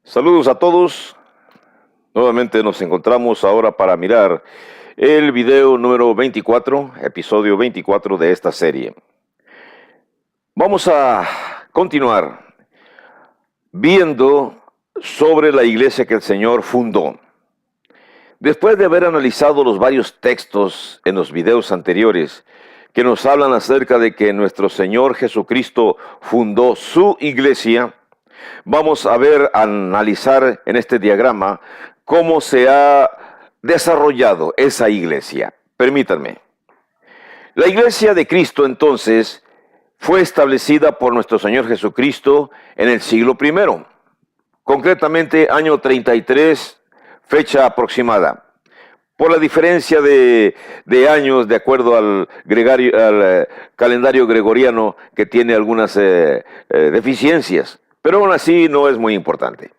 Saludos a todos. Nuevamente nos encontramos ahora para mirar el video número 24, episodio 24 de esta serie. Vamos a continuar viendo sobre la iglesia que el Señor fundó. Después de haber analizado los varios textos en los videos anteriores que nos hablan acerca de que nuestro Señor Jesucristo fundó su iglesia, vamos a analizar en este diagrama cómo se ha desarrollado esa iglesia. Permítanme. La iglesia de Cristo entonces fue establecida por nuestro Señor Jesucristo en el siglo I, concretamente año 33, fecha aproximada. Por la diferencia de años, de acuerdo al calendario gregoriano, que tiene algunas deficiencias, pero aún así no es muy importante.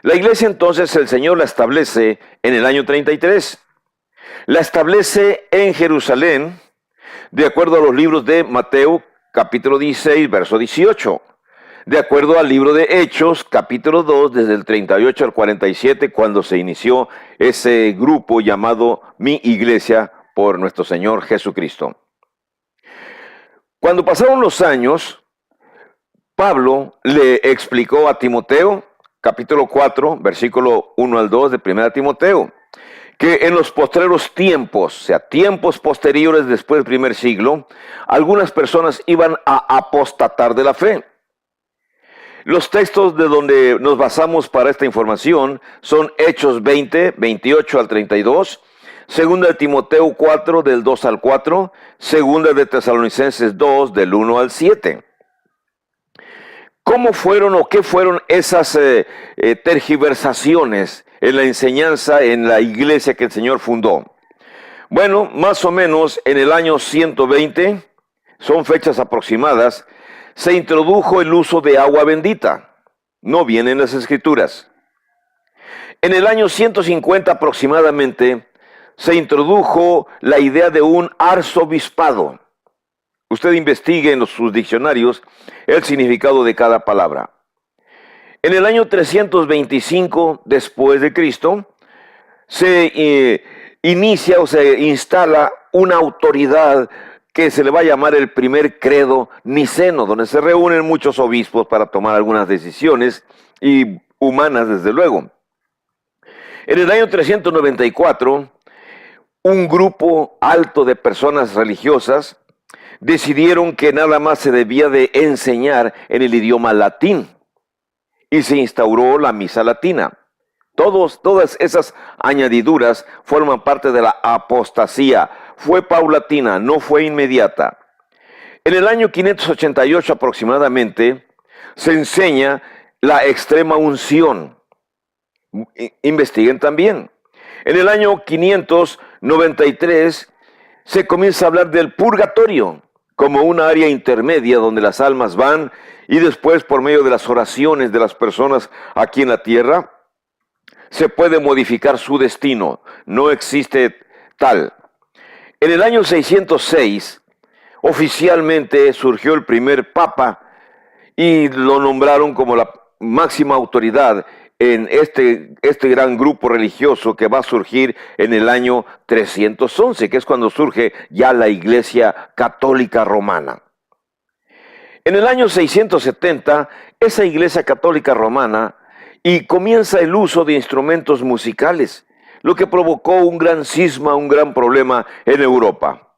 La iglesia entonces el Señor la establece en el año 33. La establece en Jerusalén, de acuerdo a los libros de Mateo, capítulo 16, verso 18. De acuerdo al libro de Hechos, capítulo 2, desde el 38 al 47, cuando se inició ese grupo llamado Mi Iglesia por nuestro Señor Jesucristo. Cuando pasaron los años, Pablo le explicó a Timoteo, capítulo 4, versículo 1 al 2 de 1 Timoteo, que en los postreros tiempos, o sea, tiempos posteriores después del primer siglo, algunas personas iban a apostatar de la fe. Los textos de donde nos basamos para esta información son Hechos 20, 28 al 32, Segunda de Timoteo 4, del 2 al 4, Segunda de Tesalonicenses 2, del 1 al 7. ¿Cómo fueron o qué fueron esas tergiversaciones en la enseñanza en la iglesia que el Señor fundó? Bueno, más o menos en el año 120, son fechas aproximadas, se introdujo el uso de agua bendita. No viene en las Escrituras. En el año 150 aproximadamente, se introdujo la idea de un arzobispado. Usted investigue en sus diccionarios el significado de cada palabra. En el año 325 después de Cristo, se inicia o se instala una autoridad que se le va a llamar el primer credo niceno, donde se reúnen muchos obispos para tomar algunas decisiones, y humanas desde luego. En el año 394, un grupo alto de personas religiosas decidieron que nada más se debía de enseñar en el idioma latín, y se instauró la misa latina. Todas esas añadiduras forman parte de la apostasía. Fue paulatina, no fue inmediata. En el año 588 aproximadamente, se enseña la extrema unción. Investiguen también. En el año 593 se comienza a hablar del purgatorio como una área intermedia donde las almas van y después, por medio de las oraciones de las personas aquí en la tierra, se puede modificar su destino. No existe tal. En el año 606, oficialmente surgió el primer papa y lo nombraron como la máxima autoridad en este gran grupo religioso que va a surgir en el año 311, que es cuando surge ya la Iglesia Católica Romana. En el año 670, esa Iglesia Católica Romana y comienza el uso de instrumentos musicales, lo que provocó un gran cisma, un gran problema en Europa.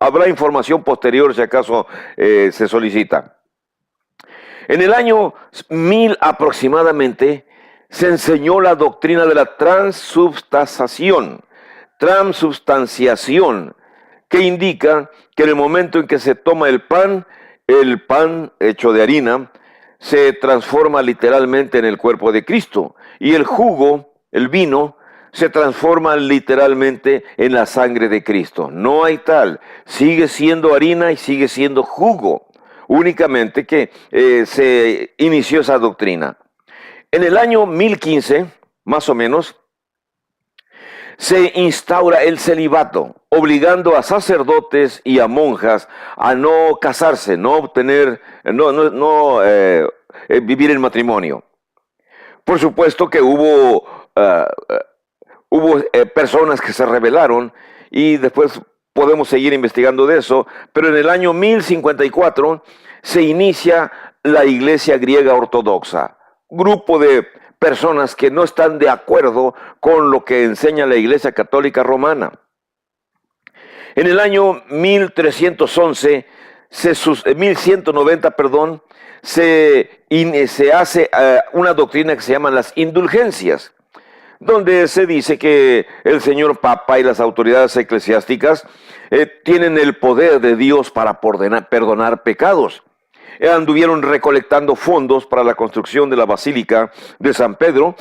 Habrá información posterior si acaso se solicita. En el año 1000 aproximadamente se enseñó la doctrina de la transubstanciación, que indica que en el momento en que se toma el pan hecho de harina, se transforma literalmente en el cuerpo de Cristo, y el jugo, el vino, se transforma literalmente en la sangre de Cristo. No hay tal, sigue siendo harina y sigue siendo jugo, únicamente que se inició esa doctrina. En el año 1015, más o menos, se instaura el celibato, obligando a sacerdotes y a monjas a no casarse, vivir en matrimonio. Por supuesto que hubo personas que se rebelaron y después podemos seguir investigando de eso, pero en el año 1054 se inicia la Iglesia griega ortodoxa, grupo de personas que no están de acuerdo con lo que enseña la Iglesia católica romana. En el año 1311, 1190, perdón, se hace una doctrina que se llama las indulgencias, donde se dice que el señor Papa y las autoridades eclesiásticas tienen el poder de Dios para perdonar pecados. Anduvieron recolectando fondos para la construcción de la Basílica de San Pedro,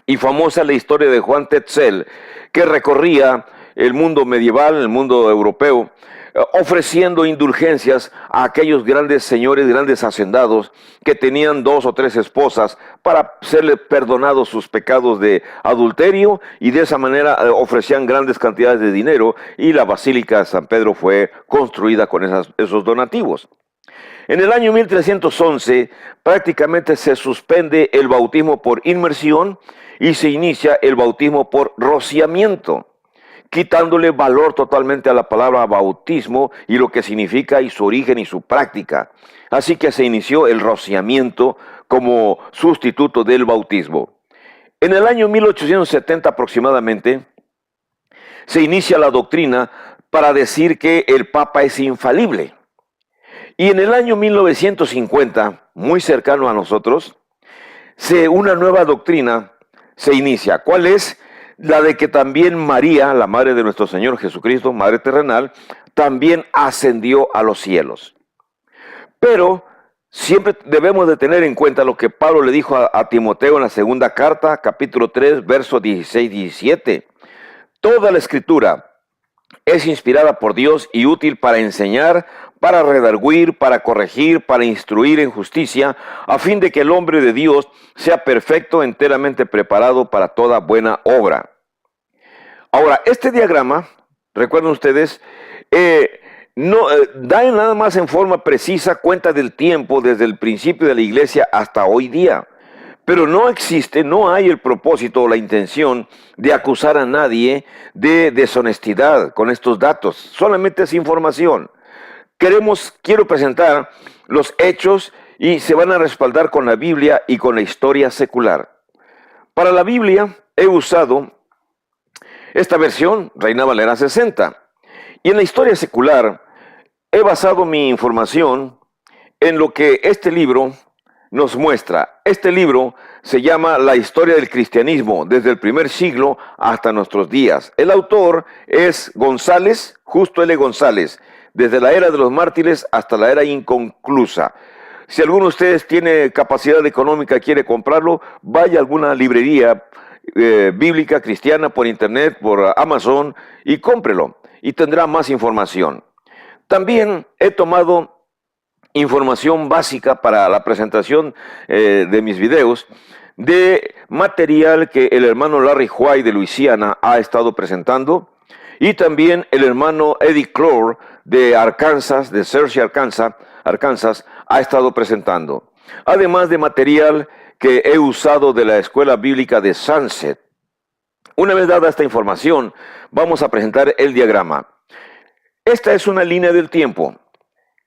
y famosa la historia de Juan Tetzel, que recorría el mundo medieval, el mundo europeo, ofreciendo indulgencias a aquellos grandes señores, grandes hacendados que tenían 2 o 3 esposas para serle perdonados sus pecados de adulterio, y de esa manera ofrecían grandes cantidades de dinero, y la Basílica de San Pedro fue construida con esos donativos. En el año 1311 prácticamente se suspende el bautismo por inmersión y se inicia el bautismo por rociamiento, quitándole valor totalmente a la palabra bautismo y lo que significa y su origen y su práctica. Así que se inició el rociamiento como sustituto del bautismo. En el año 1870 aproximadamente se inicia la doctrina para decir que el Papa es infalible. Y en el año 1950, muy cercano a nosotros, una nueva doctrina se inicia. ¿Cuál es? La de que también María, la madre de nuestro Señor Jesucristo, madre terrenal, también ascendió a los cielos. Pero siempre debemos de tener en cuenta lo que Pablo le dijo a Timoteo en la segunda carta, capítulo 3, versos 16-17. Toda la Escritura es inspirada por Dios y útil para enseñar, para redarguir, para corregir, para instruir en justicia, a fin de que el hombre de Dios sea perfecto, enteramente preparado para toda buena obra. Ahora, este diagrama, recuerden ustedes, da nada más en forma precisa cuenta del tiempo desde el principio de la iglesia hasta hoy día. Pero no hay el propósito o la intención de acusar a nadie de deshonestidad con estos datos. Solamente es información. Quiero presentar los hechos y se van a respaldar con la Biblia y con la historia secular. Para la Biblia he usado esta versión, Reina Valera 60. Y en la historia secular he basado mi información en lo que este libro nos muestra. Este libro se llama La historia del cristianismo desde el primer siglo hasta nuestros días. El autor es González, Justo L. González, desde la era de los mártires hasta la era inconclusa. Si alguno de ustedes tiene capacidad económica y quiere comprarlo, vaya a alguna librería bíblica cristiana por internet, por Amazon, y cómprelo y tendrá más información. También he tomado información básica para la presentación de mis videos, de material que el hermano Larry White de Luisiana ha estado presentando, y también el hermano Eddie Clore de Arkansas, de Searcy, Arkansas, ha estado presentando. Además de material que he usado de la Escuela Bíblica de Sunset. Una vez dada esta información, vamos a presentar el diagrama. Esta es una línea del tiempo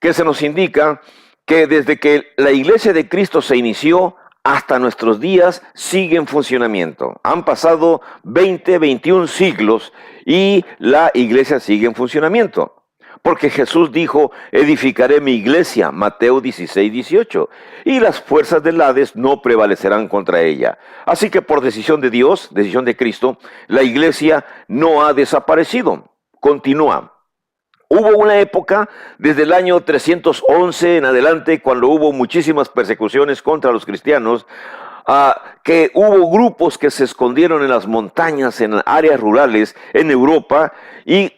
que se nos indica que desde que la Iglesia de Cristo se inició hasta nuestros días sigue en funcionamiento. Han pasado 20, 21 siglos y la Iglesia sigue en funcionamiento. Porque Jesús dijo, edificaré mi iglesia, Mateo 16, 18, y las fuerzas del Hades no prevalecerán contra ella. Así que por decisión de Dios, decisión de Cristo, la iglesia no ha desaparecido, continúa. Hubo una época, desde el año 311 en adelante, cuando hubo muchísimas persecuciones contra los cristianos, que hubo grupos que se escondieron en las montañas, en áreas rurales, en Europa, y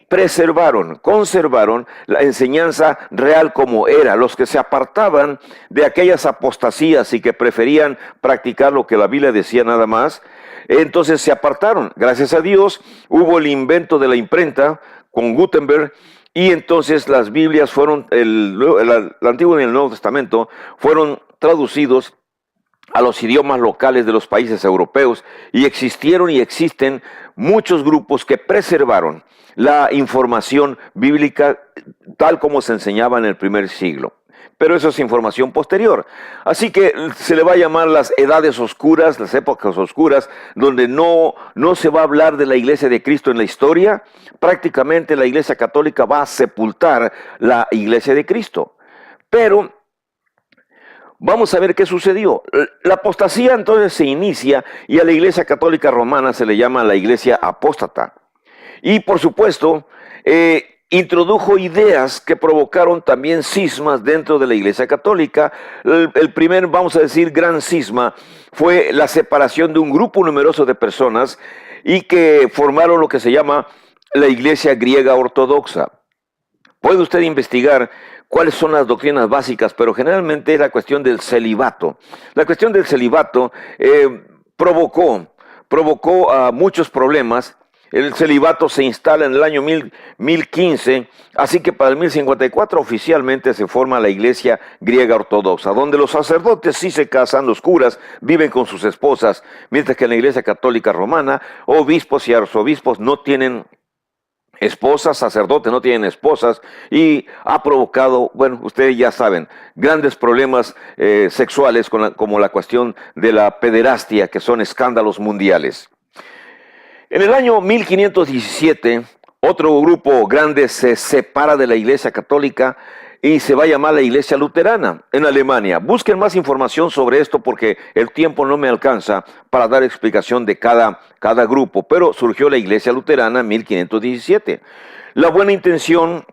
conservaron la enseñanza real como era. Los que se apartaban de aquellas apostasías y que preferían practicar lo que la Biblia decía nada más, entonces se apartaron. Gracias a Dios hubo el invento de la imprenta con Gutenberg, y entonces las Biblias fueron, el Antiguo y el Nuevo Testamento fueron traducidos a los idiomas locales de los países europeos, y existieron y existen muchos grupos que preservaron la información bíblica tal como se enseñaba en el primer siglo. Pero eso es información posterior. Así que se le va a llamar las edades oscuras, las épocas oscuras, donde no se va a hablar de la iglesia de Cristo en la historia. Prácticamente la iglesia católica va a sepultar la iglesia de Cristo. Pero vamos a ver qué sucedió. La apostasía entonces se inicia y a la iglesia católica romana se le llama la iglesia apóstata. Y por supuesto, introdujo ideas que provocaron también cismas dentro de la iglesia católica. El primer, vamos a decir, gran cisma fue la separación de un grupo numeroso de personas y que formaron lo que se llama la iglesia griega ortodoxa. Puede usted investigar cuáles son las doctrinas básicas, pero generalmente es la cuestión del celibato. La cuestión del celibato provocó muchos problemas. El celibato se instala en el año 1015, así que para el 1054 oficialmente se forma la iglesia griega ortodoxa, donde los sacerdotes sí se casan, los curas viven con sus esposas, mientras que en la iglesia católica romana, obispos y arzobispos no tienen esposas, sacerdotes no tienen esposas, y ha provocado, bueno, ustedes ya saben, grandes problemas sexuales como la cuestión de la pederastia, que son escándalos mundiales. En el año 1517, otro grupo grande se separa de la iglesia católica y se va a llamar la iglesia luterana en Alemania. Busquen más información sobre esto porque el tiempo no me alcanza para dar explicación de cada grupo, pero surgió la iglesia luterana en 1517. La buena intención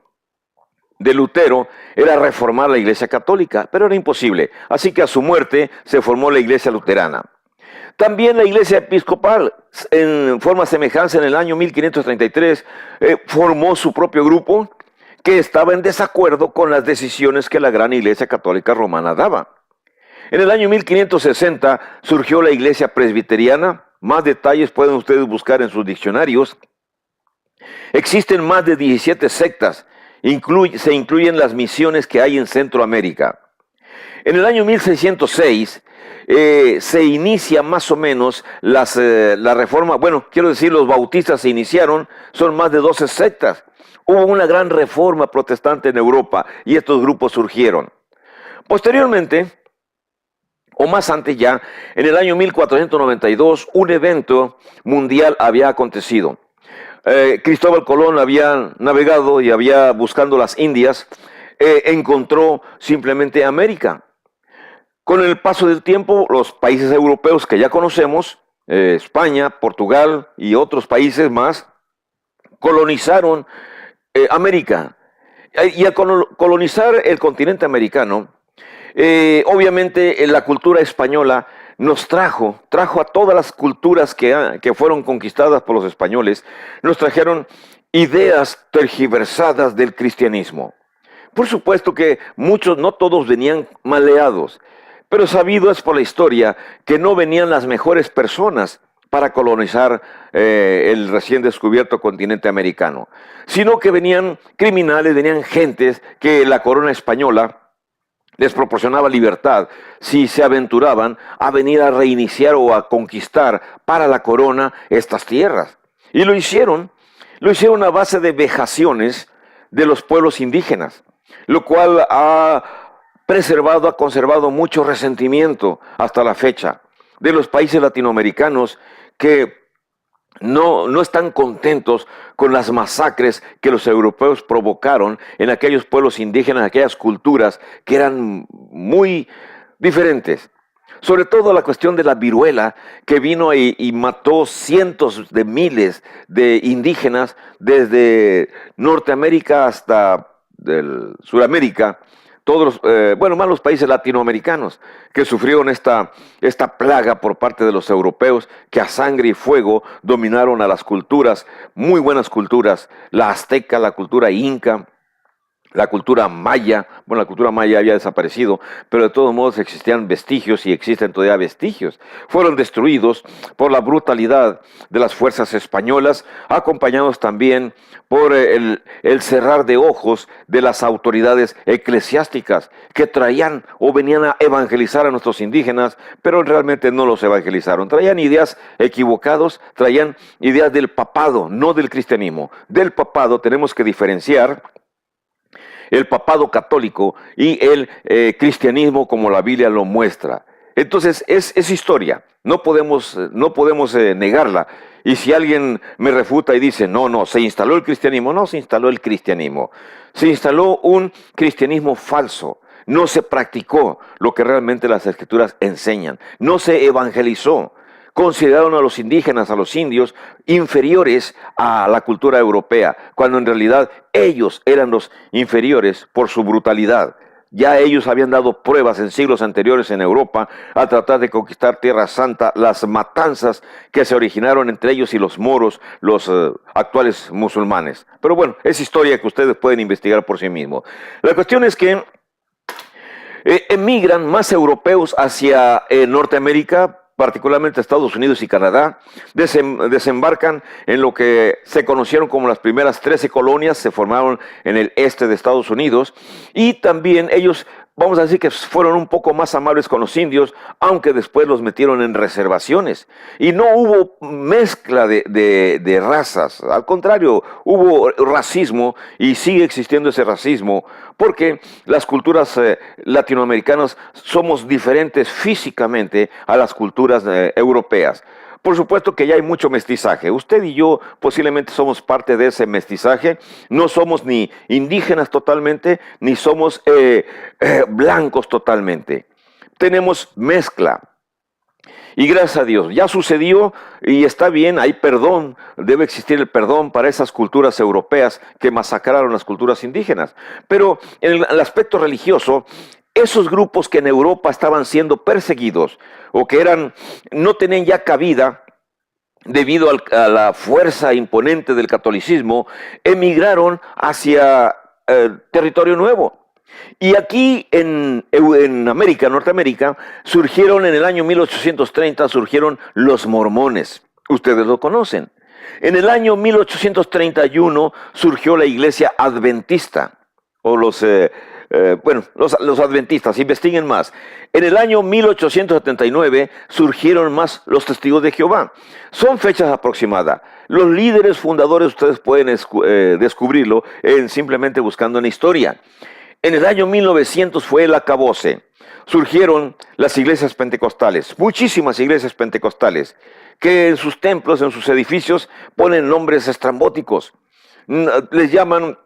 de Lutero era reformar la iglesia católica, pero era imposible. Así que a su muerte se formó la iglesia luterana. También la iglesia episcopal, en forma semejanza, en el año 1533, formó su propio grupo que estaba en desacuerdo con las decisiones que la gran iglesia católica romana daba. En el año 1560 surgió la iglesia presbiteriana. Más detalles pueden ustedes buscar en sus diccionarios. Existen más de 17 sectas, se incluyen las misiones que hay en Centroamérica. En el año 1606 se inicia más o menos la reforma, bueno, quiero decir, los bautistas se iniciaron, son más de 12 sectas. Hubo una gran reforma protestante en Europa y estos grupos surgieron. Posteriormente, o más antes ya, en el año 1492, un evento mundial había acontecido. Cristóbal Colón había navegado y había buscando las Indias, encontró simplemente América. Con el paso del tiempo, los países europeos que ya conocemos, España, Portugal y otros países más, colonizaron América. Y al colonizar el continente americano, obviamente la cultura española nos trajo a todas las culturas que fueron conquistadas por los españoles, nos trajeron ideas tergiversadas del cristianismo. Por supuesto que muchos, no todos venían maleados, pero sabido es por la historia que no venían las mejores personas para colonizar el recién descubierto continente americano, sino que venían criminales, venían gentes que la corona española les proporcionaba libertad si se aventuraban a venir a reiniciar o a conquistar para la corona estas tierras. Y lo hicieron a base de vejaciones de los pueblos indígenas, lo cual ha conservado mucho resentimiento hasta la fecha de los países latinoamericanos que no están contentos con las masacres que los europeos provocaron en aquellos pueblos indígenas, aquellas culturas que eran muy diferentes. Sobre todo la cuestión de la viruela, que vino y mató cientos de miles de indígenas desde Norteamérica hasta Sudamérica, todos, más los países latinoamericanos que sufrieron esta plaga por parte de los europeos, que a sangre y fuego dominaron a las culturas, muy buenas culturas, la azteca, la cultura inca, la cultura maya. Bueno, la cultura maya había desaparecido, pero de todos modos existían vestigios y existen todavía vestigios. Fueron destruidos por la brutalidad de las fuerzas españolas, acompañados también por el cerrar de ojos de las autoridades eclesiásticas que traían o venían a evangelizar a nuestros indígenas, pero realmente no los evangelizaron. Traían ideas equivocadas, traían ideas del papado, no del cristianismo. Del papado tenemos que diferenciar el papado católico y el cristianismo como la Biblia lo muestra. Entonces es historia, no podemos negarla. Y si alguien me refuta y dice, no, no, se instaló el cristianismo, no se instaló el cristianismo. Se instaló un cristianismo falso. No se practicó lo que realmente las escrituras enseñan. No se evangelizó. Consideraron a los indígenas, a los indios, inferiores a la cultura europea, cuando en realidad ellos eran los inferiores por su brutalidad. Ya ellos habían dado pruebas en siglos anteriores en Europa al tratar de conquistar Tierra Santa, las matanzas que se originaron entre ellos y los moros, los actuales musulmanes. Pero bueno, es historia que ustedes pueden investigar por sí mismos. La cuestión es que emigran más europeos hacia Norteamérica, particularmente Estados Unidos y Canadá, desembarcan en lo que se conocieron como las primeras 13 colonias, se formaron en el este de Estados Unidos, y también ellos, vamos a decir que fueron un poco más amables con los indios, aunque después los metieron en reservaciones, y no hubo mezcla de razas, al contrario, hubo racismo, y sigue existiendo ese racismo, porque las culturas latinoamericanas somos diferentes físicamente a las culturas europeas. Por supuesto que ya hay mucho mestizaje. Usted y yo posiblemente somos parte de ese mestizaje. No somos ni indígenas totalmente, ni somos blancos totalmente. Tenemos mezcla. Y gracias a Dios, ya sucedió y está bien, hay perdón, debe existir el perdón para esas culturas europeas que masacraron las culturas indígenas. Pero en el aspecto religioso, esos grupos que en Europa estaban siendo perseguidos o que no tenían ya cabida debido a la fuerza imponente del catolicismo, emigraron hacia territorio nuevo. Y aquí en América, Norteamérica, surgieron en el año 1830, surgieron los mormones. Ustedes lo conocen. En el año 1831 surgió la iglesia adventista, o los adventistas, investiguen más. En el año 1879 surgieron más los testigos de Jehová. Son fechas aproximadas. Los líderes fundadores ustedes pueden descubrirlo simplemente buscando en la historia. En el año 1900 fue el acabose. Surgieron las iglesias pentecostales, muchísimas iglesias pentecostales, que en sus templos, en sus edificios, ponen nombres estrambóticos. Les llaman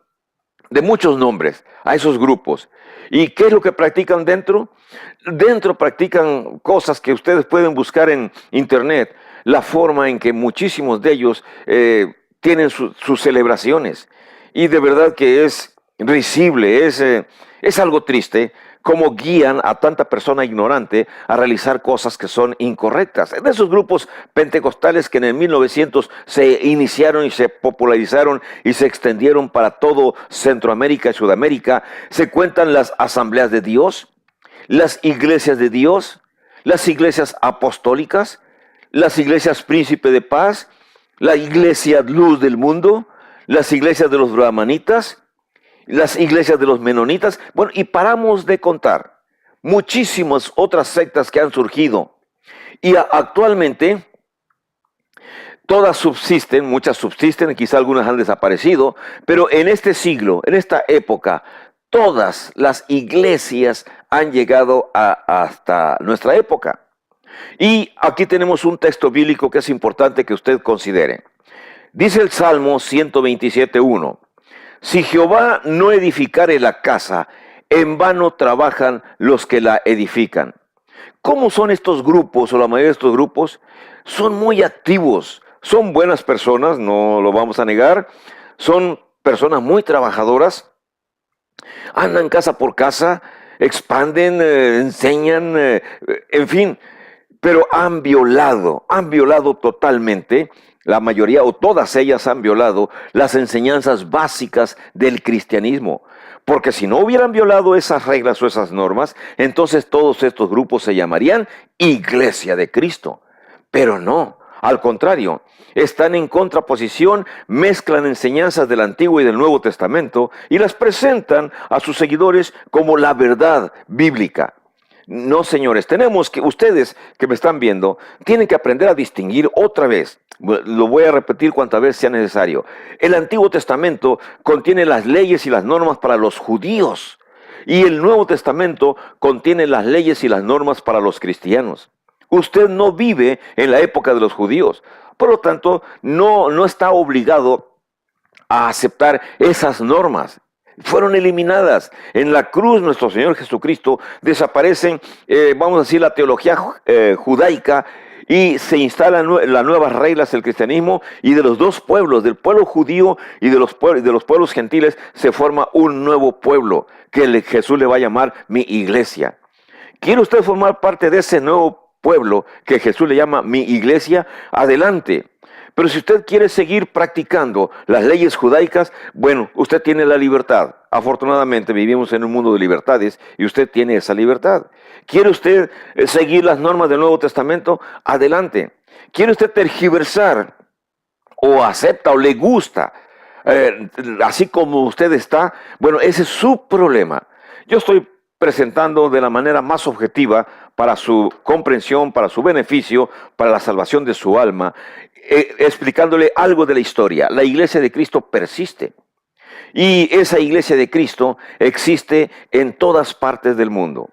de muchos nombres a esos grupos. ¿Y qué es lo que practican dentro? Dentro practican cosas que ustedes pueden buscar en internet, la forma en que muchísimos de ellos tienen sus celebraciones. Y de verdad que es risible, es algo triste cómo guían a tanta persona ignorante a realizar cosas que son incorrectas. De esos grupos pentecostales que en el 1900 se iniciaron y se popularizaron y se extendieron para todo Centroamérica y Sudamérica, se cuentan las asambleas de Dios, las iglesias de Dios, las iglesias apostólicas, las iglesias Príncipe de Paz, la iglesia Luz del Mundo, las iglesias de los brahmanitas, las iglesias de los menonitas, bueno, y paramos de contar muchísimas otras sectas que han surgido. Y actualmente todas subsisten, muchas subsisten, quizá algunas han desaparecido, pero en este siglo, en esta época, todas las iglesias han llegado hasta nuestra época. Y aquí tenemos un texto bíblico que es importante que usted considere. Dice el Salmo 127:1. Si Jehová no edificare la casa, en vano trabajan los que la edifican. ¿Cómo son estos grupos, o la mayoría de estos grupos? Son muy activos, son buenas personas, no lo vamos a negar, son personas muy trabajadoras, andan casa por casa, expanden, enseñan, en fin, pero han violado totalmente la mayoría o todas ellas han violado las enseñanzas básicas del cristianismo. Porque si no hubieran violado esas reglas o esas normas, entonces todos estos grupos se llamarían Iglesia de Cristo. Pero no, al contrario, están en contraposición, mezclan enseñanzas del Antiguo y del Nuevo Testamento y las presentan a sus seguidores como la verdad bíblica. No, señores, ustedes que me están viendo, tienen que aprender a distinguir otra vez. Lo voy a repetir cuantas veces sea necesario. El Antiguo Testamento contiene las leyes y las normas para los judíos. Y el Nuevo Testamento contiene las leyes y las normas para los cristianos. Usted no vive en la época de los judíos. Por lo tanto, no está obligado a aceptar esas normas. Fueron eliminadas. En la cruz, nuestro Señor Jesucristo desaparecen, vamos a decir, la teología judaica y se instalan las nuevas reglas del cristianismo y de los dos pueblos, del pueblo judío y de los pueblos gentiles, se forma un nuevo pueblo que Jesús le va a llamar mi iglesia. ¿Quiere usted formar parte de ese nuevo pueblo que Jesús le llama mi iglesia? Adelante. Pero si usted quiere seguir practicando las leyes judaicas, bueno, usted tiene la libertad. Afortunadamente vivimos en un mundo de libertades y usted tiene esa libertad. ¿Quiere usted seguir las normas del Nuevo Testamento? Adelante. ¿Quiere usted tergiversar o acepta o le gusta así como usted está? Bueno, ese es su problema. Yo estoy presentando de la manera más objetiva para su comprensión, para su beneficio, para la salvación de su alma, explicándole algo de la historia. La iglesia de Cristo persiste. Y esa iglesia de Cristo existe en todas partes del mundo.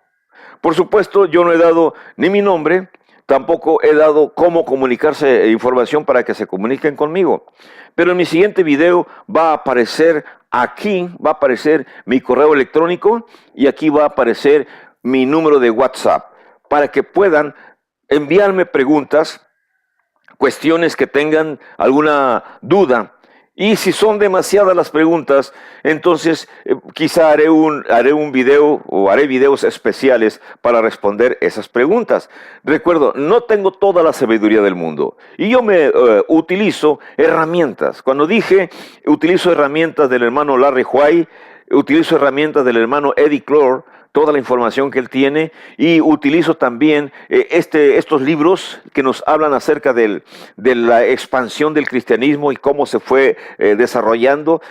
Por supuesto, yo no he dado ni mi nombre, tampoco he dado cómo comunicarse información para que se comuniquen conmigo. Pero en mi siguiente video va a aparecer mi correo electrónico y aquí va a aparecer mi número de WhatsApp para que puedan enviarme preguntas, cuestiones que tengan alguna duda. Y si son demasiadas las preguntas, entonces quizá haré un video o haré videos especiales para responder esas preguntas. Recuerdo, no tengo toda la sabiduría del mundo y yo utilizo herramientas. Cuando dije utilizo herramientas del hermano Larry White, utilizo herramientas del hermano Eddie Clore, toda la información que él tiene, y utilizo también estos libros que nos hablan acerca de la expansión del cristianismo y cómo se fue desarrollando,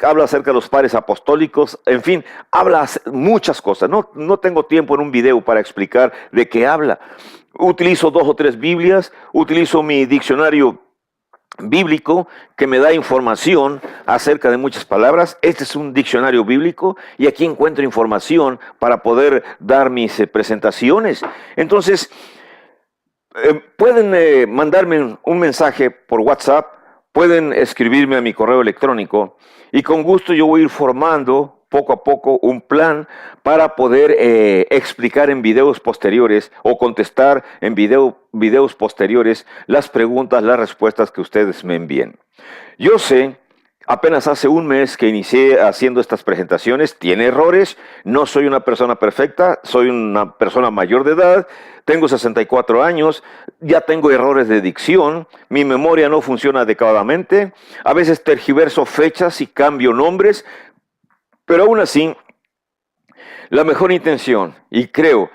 habla acerca de los padres apostólicos, en fin, habla muchas cosas. No tengo tiempo en un video para explicar de qué habla. Utilizo 2 o 3 Biblias, utilizo mi diccionario bíblico que me da información acerca de muchas palabras. Este es un diccionario bíblico y aquí encuentro información para poder dar mis presentaciones. Entonces, pueden mandarme un mensaje por WhatsApp, pueden escribirme a mi correo electrónico y con gusto yo voy a ir formando poco a poco un plan para poder explicar en videos posteriores o contestar en videos posteriores las preguntas, las respuestas que ustedes me envíen. Yo sé, apenas hace un mes que inicié haciendo estas presentaciones, tiene errores, no soy una persona perfecta, soy una persona mayor de edad, tengo 64 años, ya tengo errores de dicción, mi memoria no funciona adecuadamente, a veces tergiverso fechas y cambio nombres. Pero aún así, la mejor intención, y creo,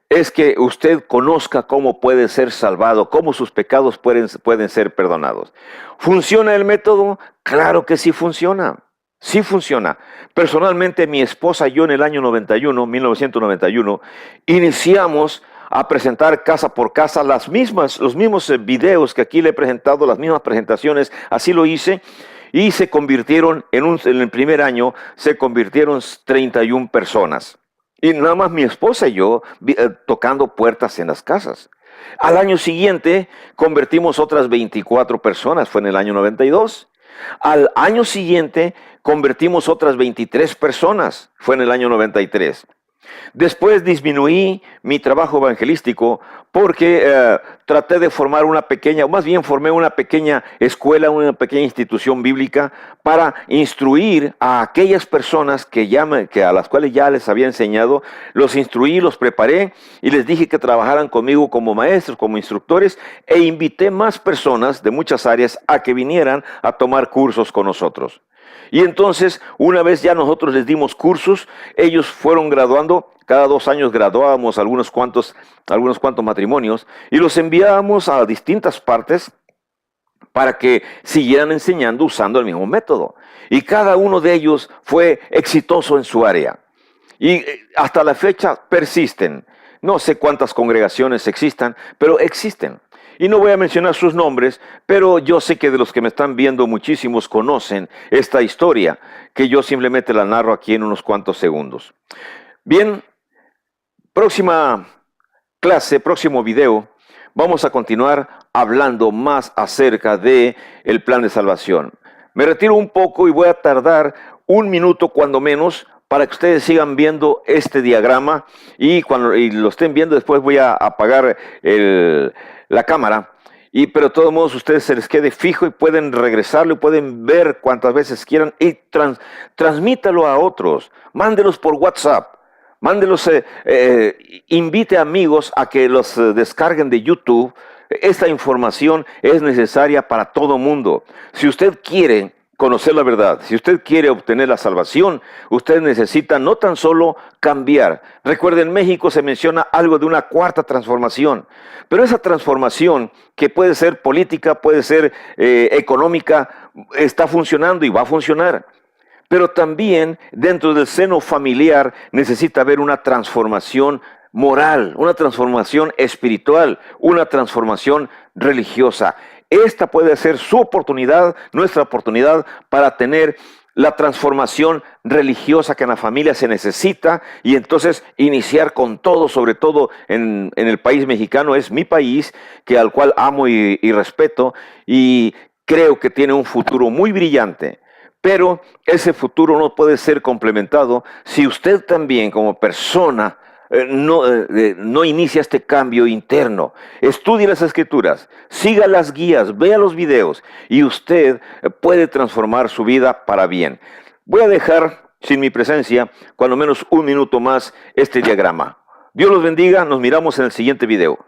es que usted conozca cómo puede ser salvado, cómo sus pecados pueden ser perdonados. ¿Funciona el método? Claro que sí funciona. Sí funciona. Personalmente, mi esposa y yo en el año 1991, iniciamos a presentar casa por casa los mismos videos que aquí le he presentado, las mismas presentaciones, así lo hice. Y se convirtieron, en el primer año, se convirtieron 31 personas. Y nada más mi esposa y yo tocando puertas en las casas. Al año siguiente, convertimos otras 24 personas, fue en el año 92. Al año siguiente, convertimos otras 23 personas, fue en el año 93. Después disminuí mi trabajo evangelístico porque traté de formar una pequeña, o más bien formé una pequeña escuela, una pequeña institución bíblica para instruir a aquellas personas que a las cuales ya les había enseñado. Los instruí, los preparé y les dije que trabajaran conmigo como maestros, como instructores, e invité más personas de muchas áreas a que vinieran a tomar cursos con nosotros. Y entonces, una vez ya nosotros les dimos cursos, ellos fueron graduando. Cada 2 años graduábamos algunos cuantos matrimonios y los enviábamos a distintas partes para que siguieran enseñando usando el mismo método. Y cada uno de ellos fue exitoso en su área. Y hasta la fecha persisten. No sé cuántas congregaciones existan, pero existen. Y no voy a mencionar sus nombres, pero yo sé que de los que me están viendo muchísimos conocen esta historia, que yo simplemente la narro aquí en unos cuantos segundos. Bien, próxima clase, próximo video, vamos a continuar hablando más acerca de el plan de salvación. Me retiro un poco y voy a tardar 1 minuto cuando menos para que ustedes sigan viendo este diagrama, y cuando lo estén viendo después voy a apagar la cámara, pero de todos modos ustedes se les quede fijo y pueden regresarlo y pueden ver cuantas veces quieran y transmítalo a otros, mándelos por WhatsApp. Mándelos, invite amigos a que los descarguen de YouTube. Esta información es necesaria para todo mundo. Si usted quiere conocer la verdad, si usted quiere obtener la salvación, usted necesita no tan solo cambiar. Recuerden, en México se menciona algo de una cuarta transformación, pero esa transformación, que puede ser política, puede ser económica, está funcionando y va a funcionar. Pero también dentro del seno familiar necesita haber una transformación moral, una transformación espiritual, una transformación religiosa. Esta puede ser su oportunidad, nuestra oportunidad, para tener la transformación religiosa que en la familia se necesita, y entonces iniciar con todo, sobre todo en el país mexicano. Es mi país, al cual amo y respeto, y creo que tiene un futuro muy brillante. Pero ese futuro no puede ser complementado si usted también, como persona, no inicia este cambio interno. Estudie las Escrituras, siga las guías, vea los videos, y usted puede transformar su vida para bien. Voy a dejar sin mi presencia cuando menos 1 minuto más este diagrama. Dios los bendiga, nos miramos en el siguiente video.